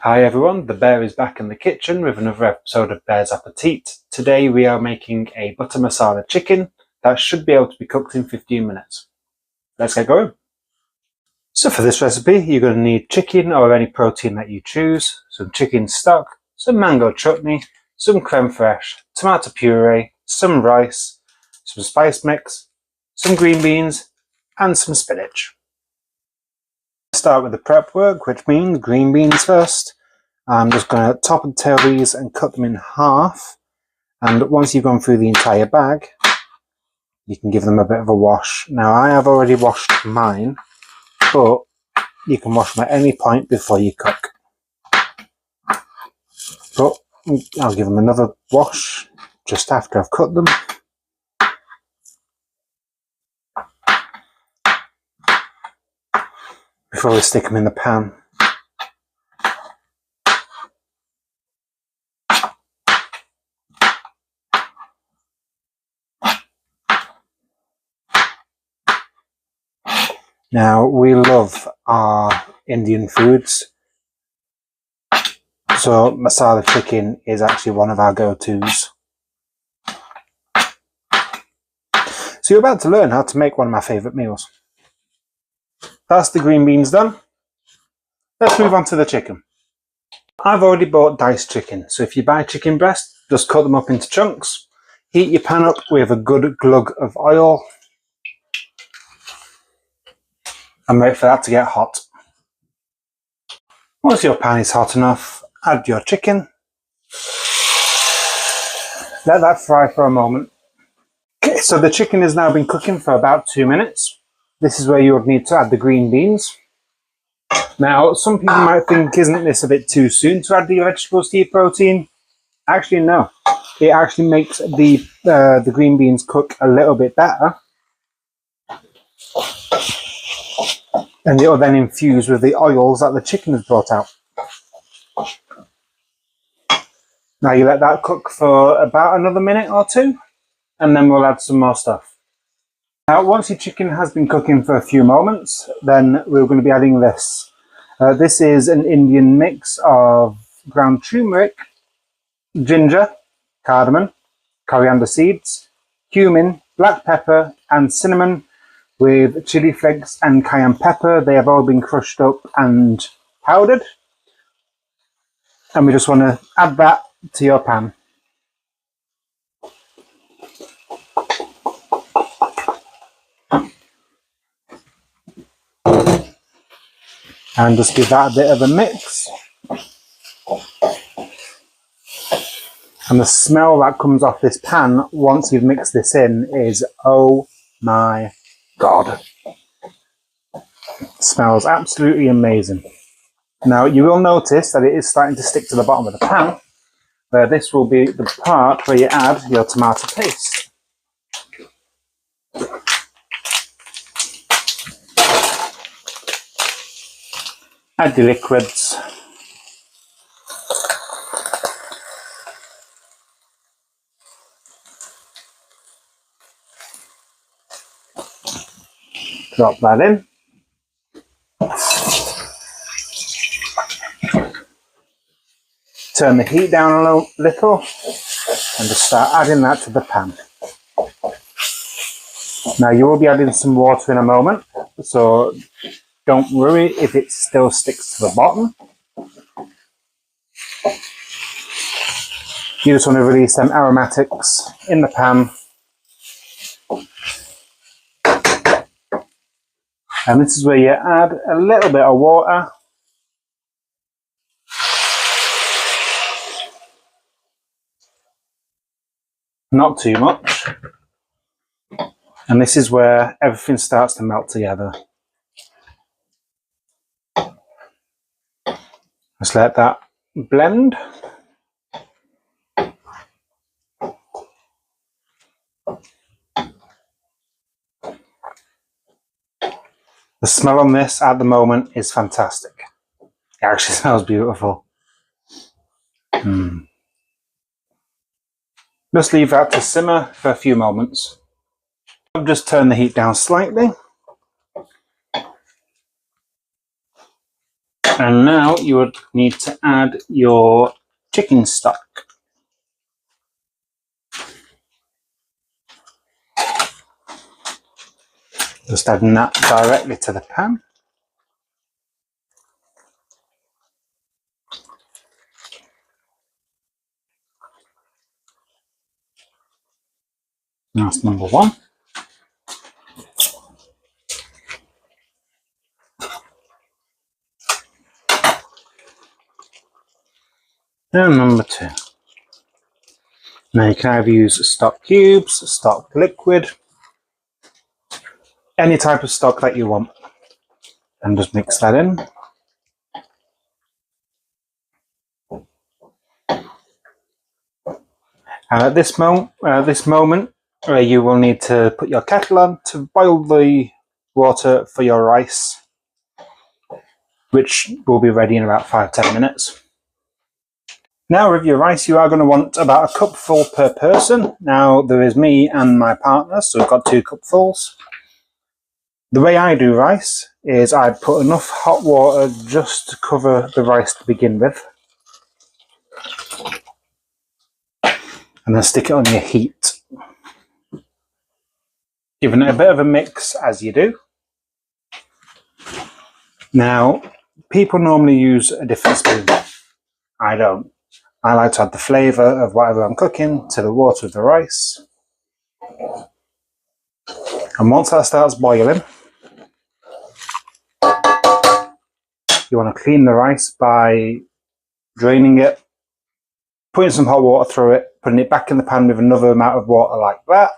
Hi everyone, the bear is back in the kitchen with another episode of Bear's Appetit. Today we are making a butter masala chicken that should be able to be cooked in 15 minutes. Let's get going. So for this recipe you're going to need chicken or any protein that you choose, some chicken stock, some mango chutney, some creme fraiche, tomato puree, some rice, some spice mix, some green beans and some spinach. Start with the prep work, which means green beans first. I'm just going to top and tail these and cut them in half, and once you've gone through the entire bag you can give them a bit of a wash. Now I have already washed mine, but you can wash them at any point before you cook. But I'll give them another wash just after I've cut them. Before we stick them in the pan. Now we love our Indian foods, so masala chicken is actually one of our go-tos. So you're about to learn how to make one of my favourite meals. That's the green beans done. Let's move on to the chicken. I've already bought diced chicken, so if you buy chicken breast, just cut them up into chunks. Heat your pan up with a good glug of oil and wait for that to get hot. Once your pan is hot enough, add your chicken. Let that fry for a moment. Okay, so the chicken has now been cooking for about 2 minutes. This is where you would need to add the green beans. Now, some people might think, isn't this a bit too soon to add the vegetables to your protein? Actually, no. It actually makes the green beans cook a little bit better. And it will then infuse with the oils that the chicken has brought out. Now you let that cook for about another minute or two, and then we'll add some more stuff. Now once your chicken has been cooking for a few moments, then we're going to be adding this. This is an Indian mix of ground turmeric, ginger, cardamom, coriander seeds, cumin, black pepper and cinnamon, with chili flakes and cayenne pepper. They have all been crushed up and powdered. And we just want to add that to your pan. And just give that a bit of a mix. And the smell that comes off this pan once you've mixed this in is, oh my God. It smells absolutely amazing. Now you will notice that it is starting to stick to the bottom of the pan, where this will be the part where you add your tomato paste. Add the liquids. Drop that in. Turn the heat down a little and just start adding that to the pan. Now you will be adding some water in a moment, so don't worry if it still sticks to the bottom. You just want to release them aromatics in the pan. And this is where you add a little bit of water. Not too much. And this is where everything starts to melt together. Just let that blend. The smell on this at the moment is fantastic. It actually smells beautiful. Just leave that to simmer for a few moments. I'll just turn the heat down slightly. And now you would need to add your chicken stock. Just adding that directly to the pan. That's number one. And number two. Now you can either use stock cubes, stock liquid, any type of stock that you want. And just mix that in. And at this moment, you will need to put your kettle on to boil the water for your rice, which will be ready in about 5-10 minutes. Now with your rice, you are going to want about a cupful per person. Now there is me and my partner, so we've got 2 cupfuls. The way I do rice is I put enough hot water just to cover the rice to begin with. And then stick it on your heat. Giving it a bit of a mix as you do. Now, people normally use a different spoon. I don't. I like to add the flavour of whatever I'm cooking to the water of the rice. And once that starts boiling, you want to clean the rice by draining it, putting some hot water through it, putting it back in the pan with another amount of water like that.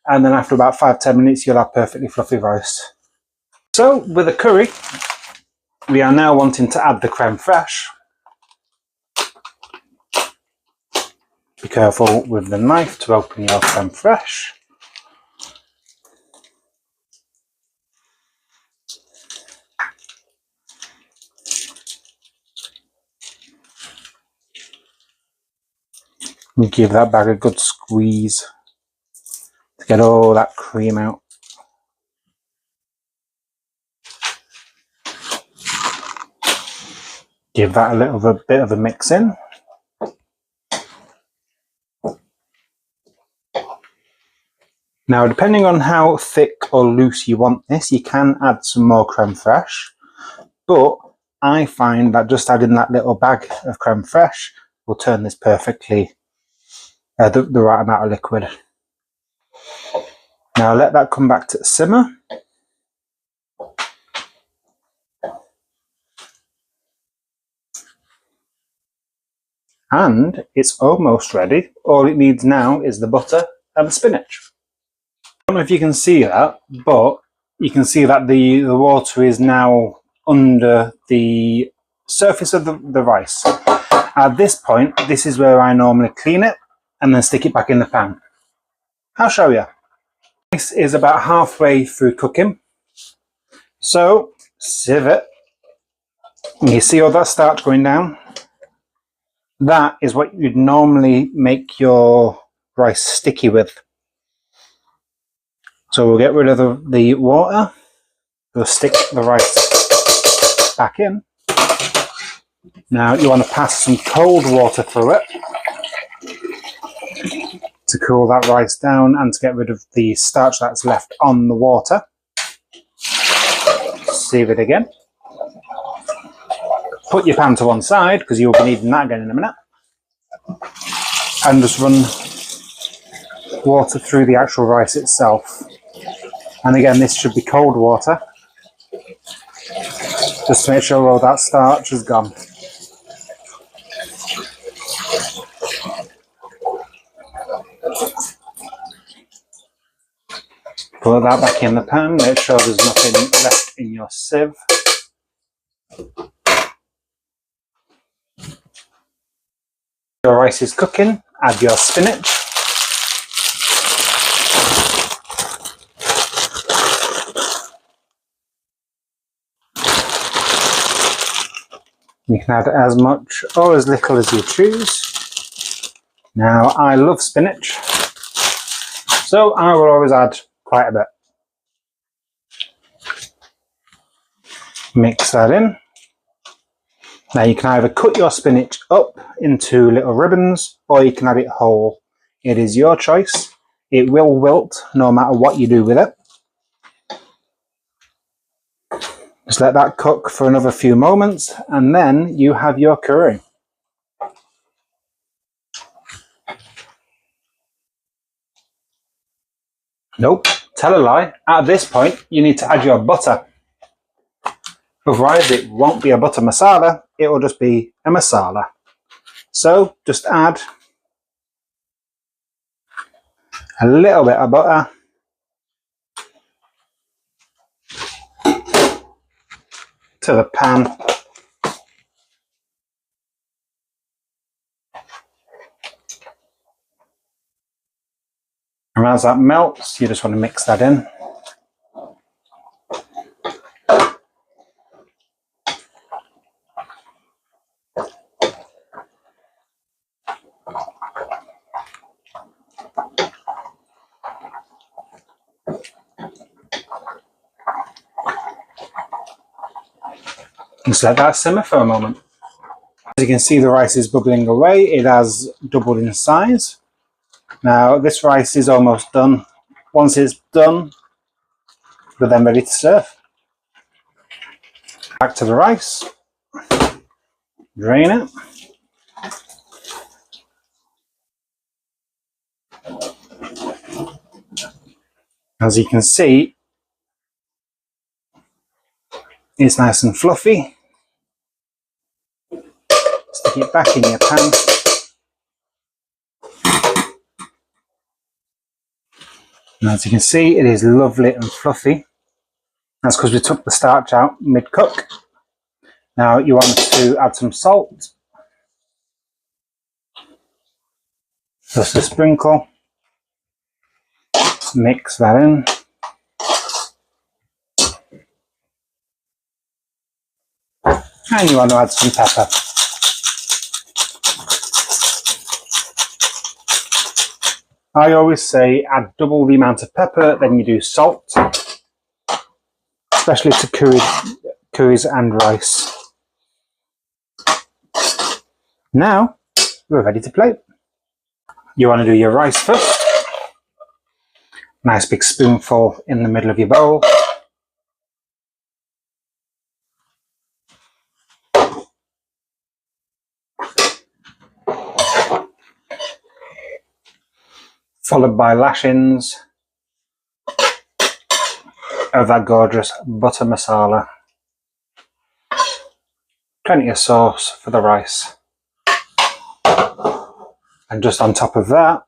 And then after about 5-10 minutes, you'll have perfectly fluffy rice. So with a curry, we are now wanting to add the creme fraiche. Be careful with the knife to open your creme fraiche. And give that bag a good squeeze to get all that cream out. Give that a little bit of a mix in. Now, depending on how thick or loose you want this, you can add some more creme fraiche, but I find that just adding that little bag of creme fraiche will turn this perfectly, the right amount of liquid. Now let that come back to simmer. And it's almost ready. All it needs now is the butter and the spinach. I don't know if you can see that, but you can see that the water is now under the surface of the rice. At this point, this is where I normally clean it and then stick it back in the pan. I'll show you. This is about halfway through cooking. So, sieve it. And you see all that starch going down? That is what you'd normally make your rice sticky with. So we'll get rid of the water. We'll stick the rice back in. Now you want to pass some cold water through it to cool that rice down and to get rid of the starch that's left on the water. Sieve it again. Put your pan to one side because you'll be needing that again in a minute. And just run water through the actual rice itself. And again, this should be cold water, just to make sure all that starch is gone. Put that back in the pan, make sure there's nothing left in your sieve. Your rice is cooking, add your spinach. You can add as much or as little as you choose. Now, I love spinach, so I will always add quite a bit. Mix that in. Now you can either cut your spinach up into little ribbons or you can have it whole. It is your choice. It will wilt no matter what you do with it. Just let that cook for another few moments and then you have your curry. Nope, tell a lie. At this point, you need to add your butter. Otherwise, it won't be a butter masala, it will just be a masala. So, just add a little bit of butter to the pan. And as that melts, you just want to mix that in. Just let that simmer for a moment. As you can see, the rice is bubbling away. It has doubled in size. Now, this rice is almost done. Once it's done, we're then ready to serve. Back to the rice. Drain it. As you can see, it's nice and fluffy. Stick it back in your pan. And as you can see, it is lovely and fluffy. That's because we took the starch out mid-cook. Now you want to add some salt. Just a sprinkle. Mix that in. And you want to add some pepper. I always say add double the amount of pepper than you do salt, especially to curries and rice. Now we're ready to plate. You want to do your rice first. Nice big spoonful in the middle of your bowl. Followed by lashings of that gorgeous butter masala. Plenty of sauce for the rice. And just on top of that,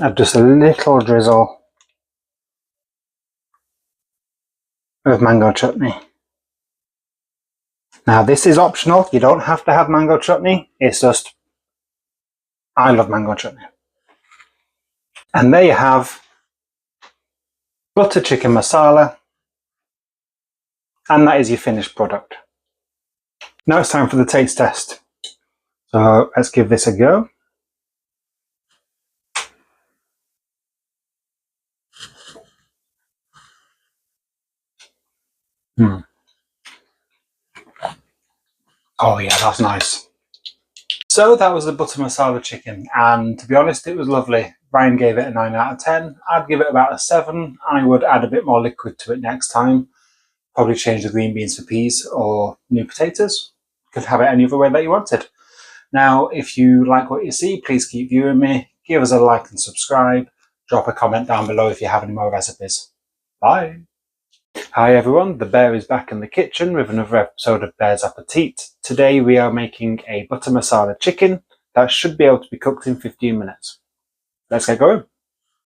add just a little drizzle of mango chutney. Now this is optional, you don't have to have mango chutney, it's just, I love mango chutney. And there you have butter chicken masala, and that is your finished product. Now it's time for the taste test. So let's give this a go. Oh yeah, that's nice. So that was the butter masala chicken, and to be honest, it was lovely. Ryan gave it a 9 out of 10. I'd give it about a 7. I would add a bit more liquid to it next time. Probably change the green beans for peas or new potatoes. You could have it any other way that you wanted. Now, if you like what you see, please keep viewing me. Give us a like and subscribe. Drop a comment down below if you have any more recipes. Bye. Hi everyone, the Bear is back in the kitchen with another episode of Bear's Appetit. Today we are making a butter masala chicken that should be able to be cooked in 15 minutes. Let's get going.